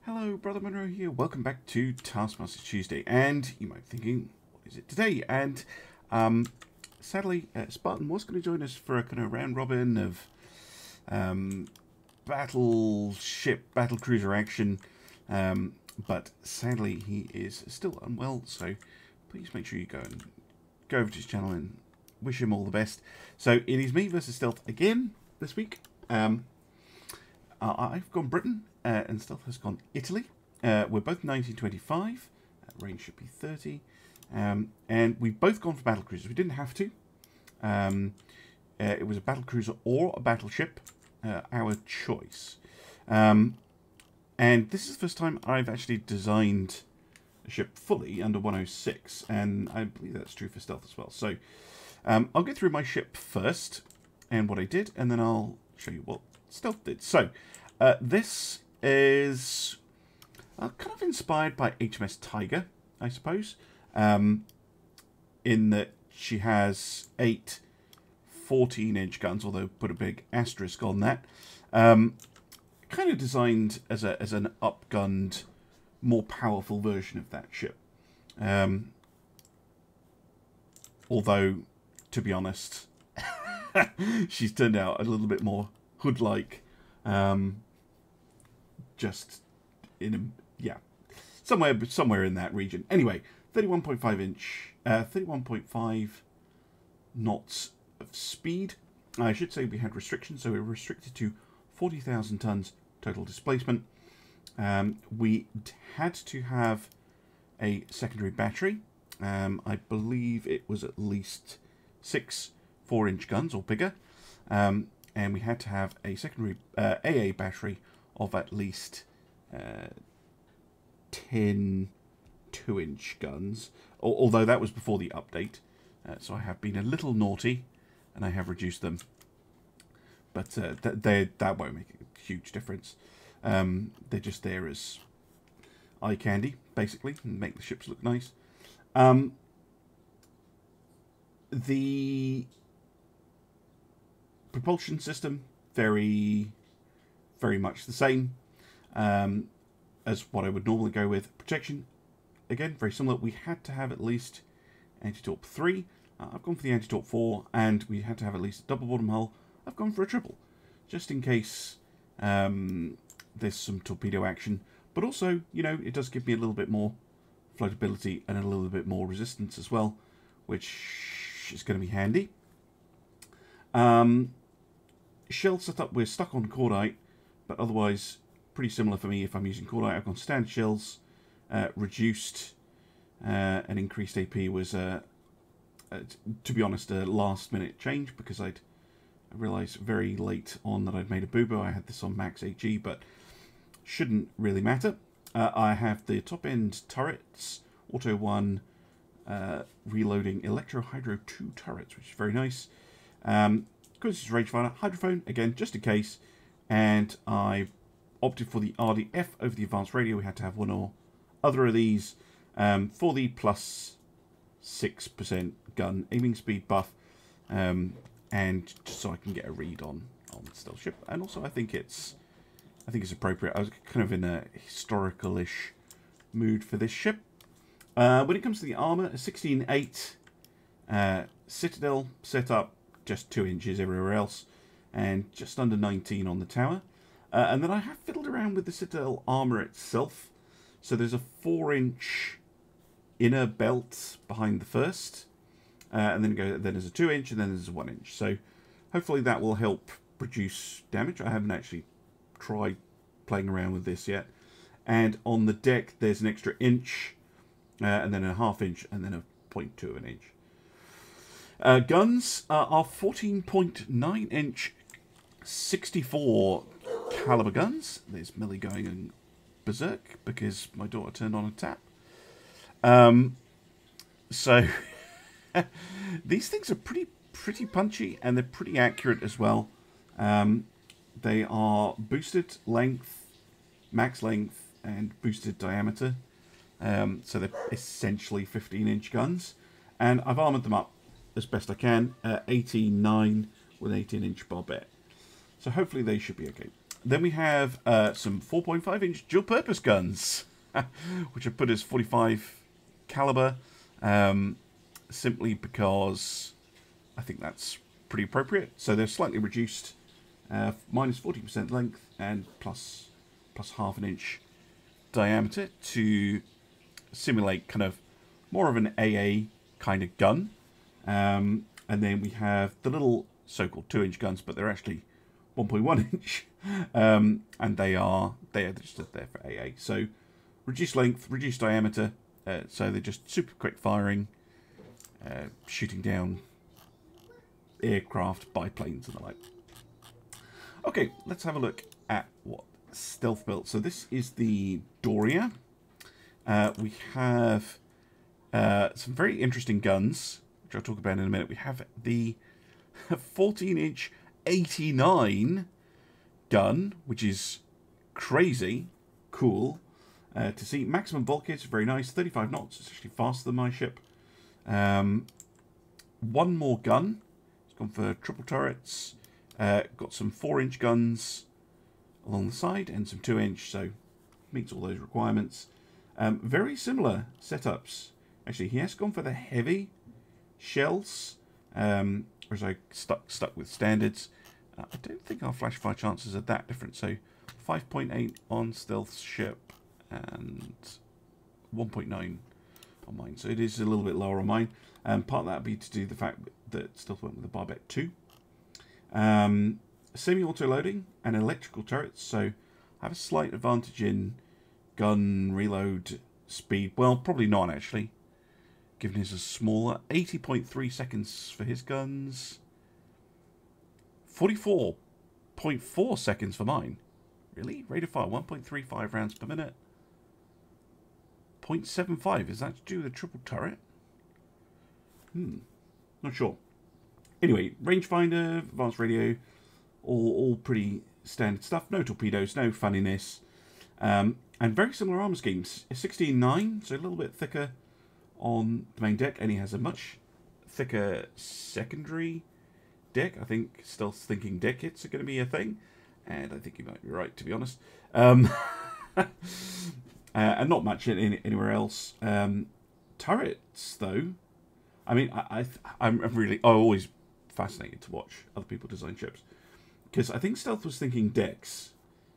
Hello, Brother Monroe here. Welcome back to Taskmaster Tuesday. And you might be thinking, what is it today? And sadly, Spartan was going to join us for a kind of round robin of battleship, battlecruiser action. But sadly, he is still unwell. So please make sure you go over to his channel and wish him all the best. So it is me versus Stealth again this week. I've gone Britain. And Stealth has gone Italy. We're both 1925. Range should be 30. And we've both gone for battlecruisers. We didn't have to. It was a battlecruiser or a battleship. Our choice. And this is the first time I've actually designed a ship fully under 106. And I believe that's true for Stealth as well. So I'll get through my ship first and what I did. And then I'll show you what Stealth did. So this is kind of inspired by HMS Tiger, I suppose, in that she has 8 14-inch guns, although put a big asterisk on that. Kind of designed as an upgunned, more powerful version of that ship. Although, to be honest, she's turned out a little bit more hood-like. Just in somewhere in that region. Anyway, 31.5 inch, 31.5 knots of speed. I should say we had restrictions, so we were restricted to 40,000 tons total displacement. We had to have a secondary battery. I believe it was at least 6 4-inch guns or bigger, and we had to have a secondary AA battery of at least 10 2-inch guns, although that was before the update, so I have been a little naughty and I have reduced them, but that won't make a huge difference. They're just there as eye candy, basically, and make the ships look nice. The propulsion system, very much the same as what I would normally go with. Protection, again, very similar. We had to have at least anti-torp 3. I've gone for the anti-torp 4, and we had to have at least a double bottom hull. I've gone for a triple, just in case there's some torpedo action. But also, you know, it does give me a little bit more floatability and a little bit more resistance as well, which is going to be handy. Shell setup, we're stuck on cordite, but otherwise pretty similar for me if I'm using cordite. I've gone standard shells, reduced and increased AP was, to be honest, a last minute change because I realised very late on that I'd made a boo-boo. I had this on max HE, but shouldn't really matter. I have the top end turrets, Auto 1, reloading Electro Hydro 2 turrets, which is very nice. Because it's rangefinder, hydrophone, again, just in case. And I opted for the RDF over the advanced radio. We had to have one or other of these for the plus 6% gun aiming speed buff, and just so I can get a read on the stealth ship. And also, I think it's appropriate. I was kind of in a historical-ish mood for this ship. When it comes to the armor, a 16.8 Citadel setup, just 2 inches everywhere else, and just under 19 on the tower. And then I have fiddled around with the Citadel armor itself. So there's a 4-inch inner belt behind the first, and then there's a 2-inch, and then there's a 1-inch. So hopefully that will help reduce damage. I haven't actually tried playing around with this yet. And on the deck there's an extra inch, and then a 1/2 inch, and then a 0.2 of an inch. Guns are 14.9-inch 64 caliber guns. There's Millie going in berserk because my daughter turned on a tap. So these things are pretty punchy, and they're pretty accurate as well. They are boosted length, max length, and boosted diameter. So they're essentially 15-inch guns, and I've armoured them up as best I can. 18.9 with an 18-inch barbette. So hopefully they should be okay. Then we have some 4.5-inch dual-purpose guns, which are put as 45 caliber, simply because I think that's pretty appropriate. So they're slightly reduced, minus 40% length and plus half an inch diameter to simulate kind of more of an AA kind of gun. And then we have the little so-called 2-inch guns, but they're actually 1.1 inch, and they are just there for AA. So reduced length, reduced diameter, so they're just super quick firing, shooting down aircraft, biplanes and the like. Okay, let's have a look at what Stealth built. So this is the Doria. We have some very interesting guns, which I'll talk about in a minute. We have the 14-inch 89 gun, which is crazy cool to see. Maximum voltage, very nice. 35 knots. It's actually faster than my ship. One more gun. It's gone for triple turrets. Got some 4-inch guns along the side and some 2-inch, so meets all those requirements. Very similar setups. Actually, he has gone for the heavy shells, whereas I stuck with standards. I don't think our flash fire chances are that different. So 5.8 on Stealth's ship and 1.9 on mine. So it is a little bit lower on mine. Part of that would be to do the fact that Stealth went with the Barbette 2. Semi-auto loading and electrical turrets. So I have a slight advantage in gun reload speed. Well, probably not actually, given his a smaller. 80.3 seconds for his guns. 44.4 seconds for mine. Really? Rate of fire 1.35 rounds per minute. 0.75. Is that to do with a triple turret? Not sure. Anyway, rangefinder, advanced radio, all pretty standard stuff. No torpedoes, no funniness. And very similar armor schemes. A 16.9, so a little bit thicker on the main deck, and he has a much thicker secondary deck. I think Stealth's thinking deck hits are going to be a thing, and I think he might be right, to be honest. And not much anywhere else. Turrets, though. I mean, I'm always fascinated to watch other people design ships, because I think Stealth was thinking decks,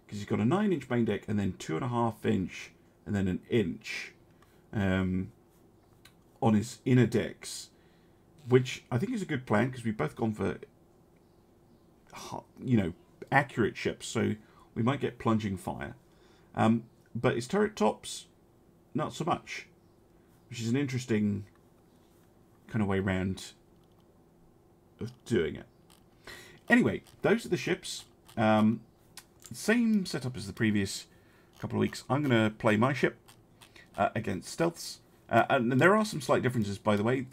because he's got a 9-inch main deck and then 2.5-inch and then an inch on his inner decks, which I think is a good plan, because we've both gone for, you know, accurate ships, so we might get plunging fire. But his turret tops, not so much, which is an interesting kind of way around of doing it. Anyway, those are the ships. Same setup as the previous couple of weeks. I'm going to play my ship against Stealth's. And there are some slight differences, by the way.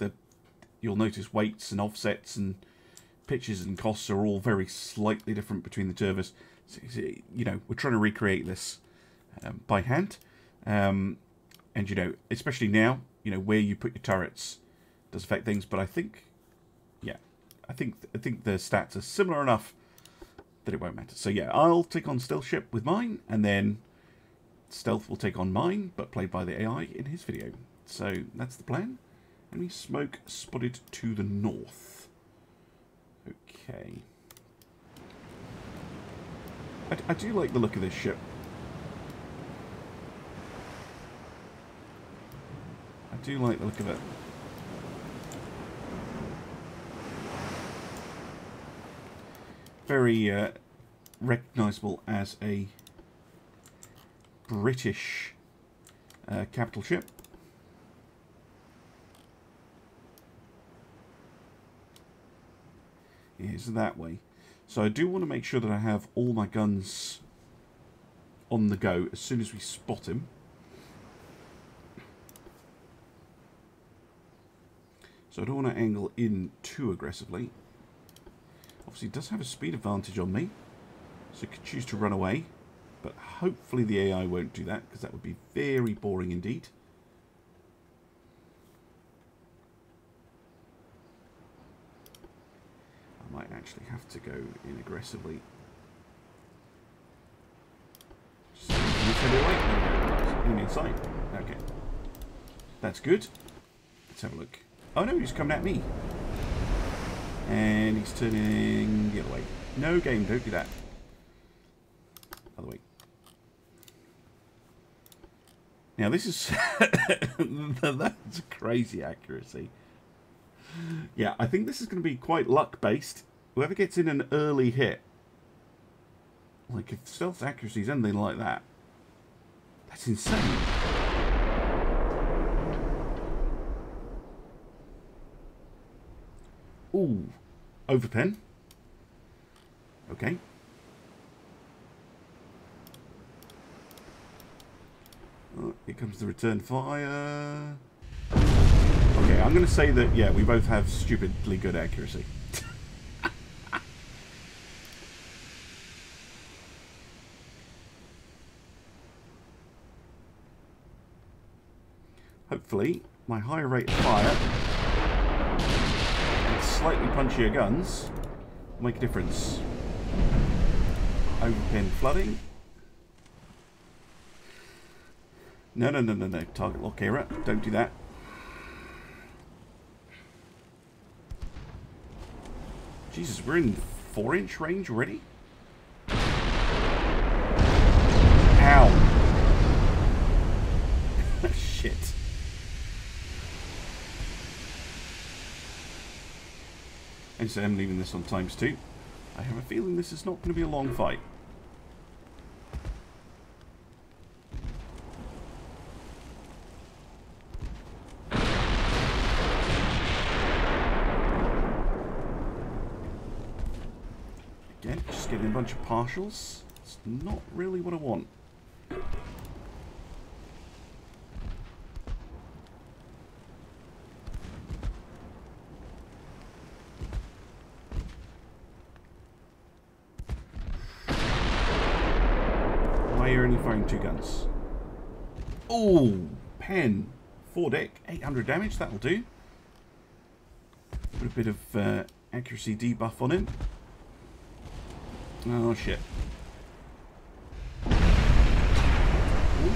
You'll notice weights and offsets and pitches and costs are all very slightly different between the two of us. So, you know, we're trying to recreate this by hand. And, you know, especially now, you know, where you put your turrets does affect things. But I think, yeah, I think the stats are similar enough that it won't matter. So, yeah, I'll take on Stealth ship with mine, and then Stealth will take on mine, but played by the AI in his video. So that's the plan. Enemy smoke spotted to the north. Okay. I do like the look of this ship. I do like the look of it. Very recognisable as a British capital ship. Is that way. So I do want to make sure that I have all my guns on the go as soon as we spot him. So I don't want to angle in too aggressively. Obviously, it does have a speed advantage on me, so it could choose to run away. But hopefully the AI won't do that, because that would be very boring indeed. I might actually have to go in aggressively. Send it away. Enemy in sight. Okay. That's good. Let's have a look. Oh no, he's coming at me. And he's turning the other way. No game, don't do that. Other way. Now this is... that's crazy accuracy. Yeah, I think this is going to be quite luck-based. Whoever gets in an early hit, like if stealth accuracy is anything like that, that's insane. Ooh, overpen. Okay. Oh, here comes the return fire. Okay, I'm going to say that, yeah, we both have stupidly good accuracy. Hopefully, my higher rate of fire and slightly punchier guns will make a difference. Overpin flooding. No. Target lock error. Don't do that. Jesus, we're in 4-inch range already? Ow. Shit. And so I'm leaving this on ×2. I have a feeling this is not going to be a long fight. Again, just getting a bunch of partials. It's not really what I want. Firing 2 guns. Oh, pen. 4 deck, 800 damage, that'll do. Put a bit of accuracy debuff on him. Oh, shit.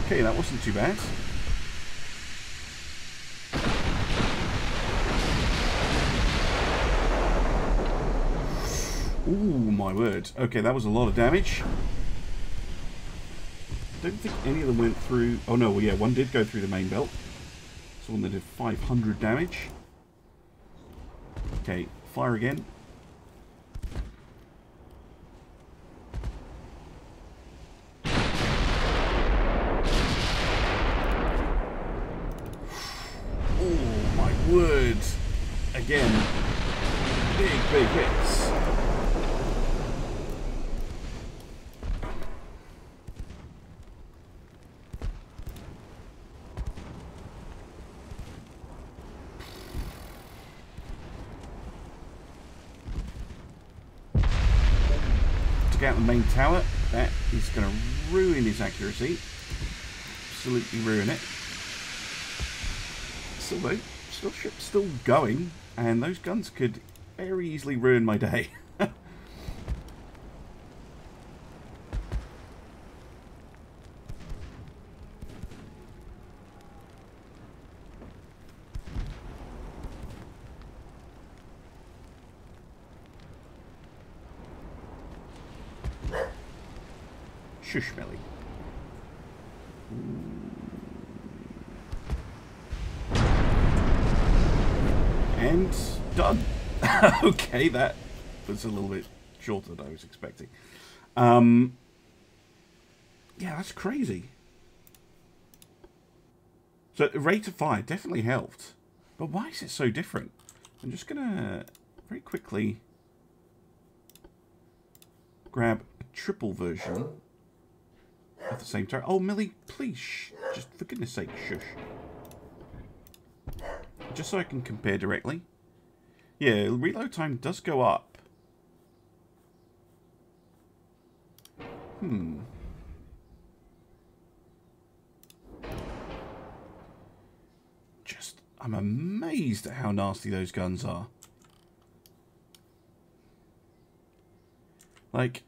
Okay, that wasn't too bad. Ooh, my word. Okay, that was a lot of damage. I don't think any of them went through... Oh no, well yeah, one did go through the main belt. So one that did 500 damage. Okay, fire again. Oh my word. Again, big hits. Out the main tower, that is going to ruin his accuracy. Absolutely ruin it. Still though, ship's still going, and those guns could very easily ruin my day. Shush, Melly. And done. Okay, that was a little bit shorter than I was expecting. Yeah, that's crazy. So the rate of fire definitely helped. But why is it so different? I'm just going to very quickly grab a triple version at the same time. Oh, Millie, please, just for goodness sake, shush. Just so I can compare directly. Yeah, reload time does go up. Just, I'm amazed at how nasty those guns are. Like,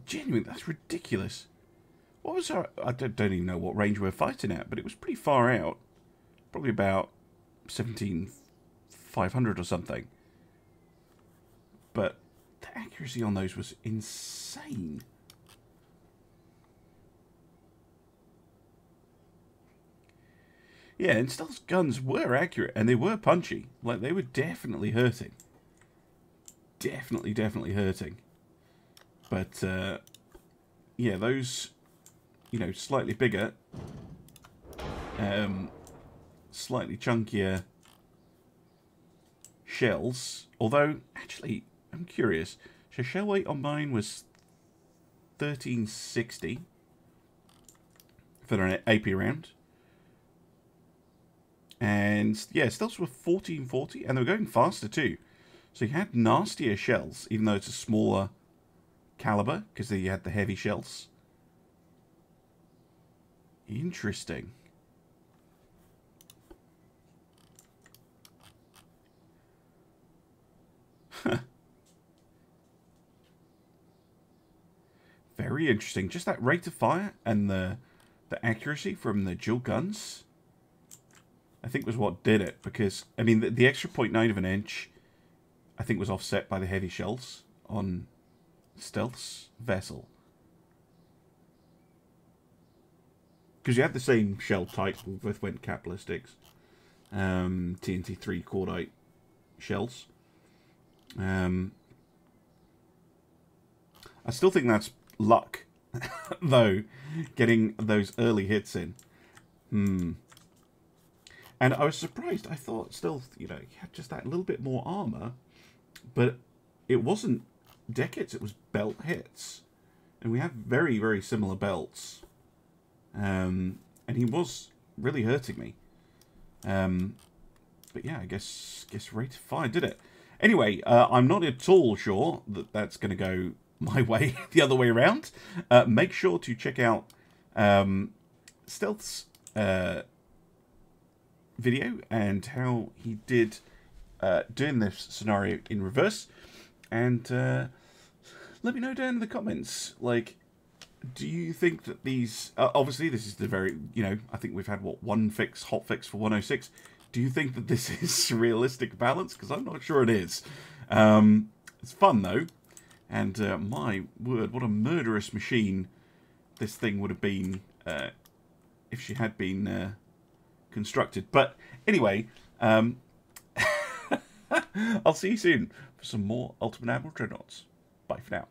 genuinely, that's ridiculous. What was our... I don't even know what range we were fighting at, but it was pretty far out. Probably about 17,500 or something. But the accuracy on those was insane. Yeah, and Stealth's guns were accurate, and they were punchy. Like, they were definitely hurting. Definitely hurting. But, yeah, those, you know, slightly bigger, slightly chunkier shells. Although, actually, I'm curious. So shell weight on mine was 1360 for an AP round. And, yeah, stealths were 1440, and they were going faster too. So you had nastier shells, even though it's a smaller caliber, because you had the heavy shells. Interesting. Very interesting. Just that rate of fire and the accuracy from the dual guns, I think, was what did it. Because, I mean, the extra 0.9 of an inch, I think, was offset by the heavy shells on Stealth's vessel. Because you had the same shell type, we both went cap ballistics. TNT 3 cordite shells. I still think that's luck, though, getting those early hits in. And I was surprised. I thought still, you know, you had just that little bit more armor, but it wasn't deck hits, it was belt hits. And we had very, very similar belts. And he was really hurting me. But yeah, I guess rate of fire did it. Anyway, I'm not at all sure that that's going to go my way the other way around. Make sure to check out Stealth's video and how he did doing this scenario in reverse. And let me know down in the comments, like, do you think that these... obviously, this is the very... You know, I think we've had, what, one fix, hot fix for 106. Do you think that this is realistic balance? Because I'm not sure it is. It's fun, though. And my word, what a murderous machine this thing would have been if she had been constructed. But anyway, I'll see you soon for some more Ultimate Admiral Dreadnoughts. Bye for now.